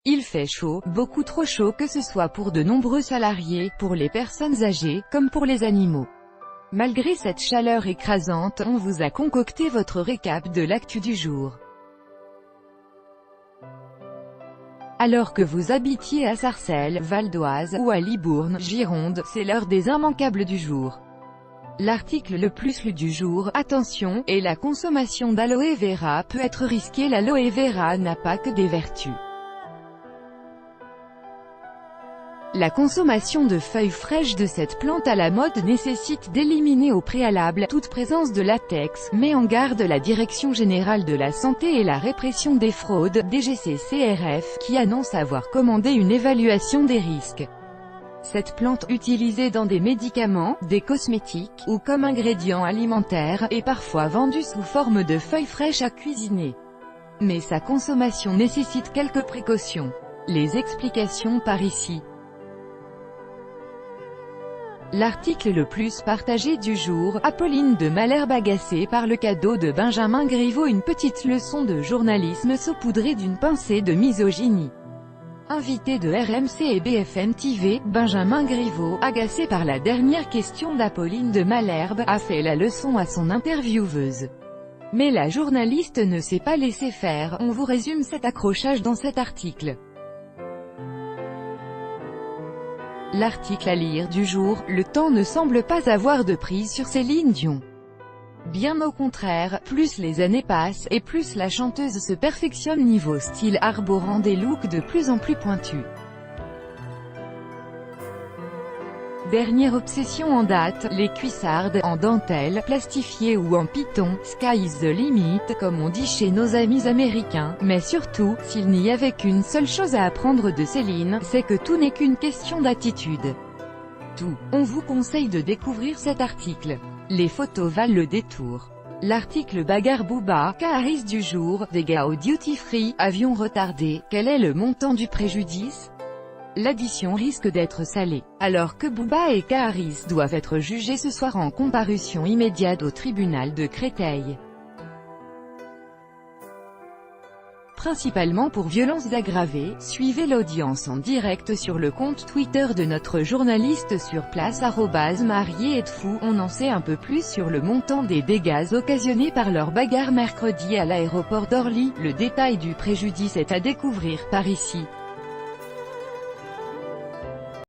Il fait chaud, beaucoup trop chaud que ce soit pour de nombreux salariés, pour les personnes âgées, comme pour les animaux. Malgré cette chaleur écrasante, on vous a concocté votre récap de l'actu du jour. Alors que vous habitiez à Sarcelles, Val d'Oise, ou à Libourne, Gironde, c'est l'heure des immanquables du jour. L'article le plus lu du jour, attention, et la consommation d'aloe vera peut être risquée. L'aloe vera n'a pas que des vertus. La consommation de feuilles fraîches de cette plante à la mode nécessite d'éliminer au préalable toute présence de latex, met en garde la Direction générale de la santé et la répression des fraudes, DGCCRF, qui annonce avoir commandé une évaluation des risques. Cette plante, utilisée dans des médicaments, des cosmétiques, ou comme ingrédient alimentaire, est parfois vendue sous forme de feuilles fraîches à cuisiner. Mais sa consommation nécessite quelques précautions. Les explications par ici. L'article le plus partagé du jour, Apolline de Malherbe agacée par le cadeau de Benjamin Griveaux. Une petite leçon de journalisme saupoudrée d'une pincée de misogynie. Invité de RMC et BFM TV, Benjamin Griveaux, agacé par la dernière question d'Apolline de Malherbe, a fait la leçon à son intervieweuse. Mais la journaliste ne s'est pas laissée faire, on vous résume cet accrochage dans cet article. L'article à lire du jour, le temps ne semble pas avoir de prise sur Céline Dion. Bien au contraire, plus les années passent, et plus la chanteuse se perfectionne niveau style, arborant des looks de plus en plus pointus. Dernière obsession en date, les cuissardes, en dentelle, plastifiées ou en python, sky is the limit, comme on dit chez nos amis américains, mais surtout, s'il n'y avait qu'une seule chose à apprendre de Céline, c'est que tout n'est qu'une question d'attitude. Tout. On vous conseille de découvrir cet article. Les photos valent le détour. L'article bagarre Booba, K-Harris du jour, dégâts au duty free, avion retardé, quel est le montant du préjudice? L'addition risque d'être salée. Alors que Booba et K-Harris doivent être jugés ce soir en comparution immédiate au tribunal de Créteil. Principalement pour violences aggravées, suivez l'audience en direct sur le compte Twitter de notre journaliste sur place @mariéetfou. On en sait un peu plus sur le montant des dégâts occasionnés par leur bagarre mercredi à l'aéroport d'Orly. Le détail du préjudice est à découvrir par ici.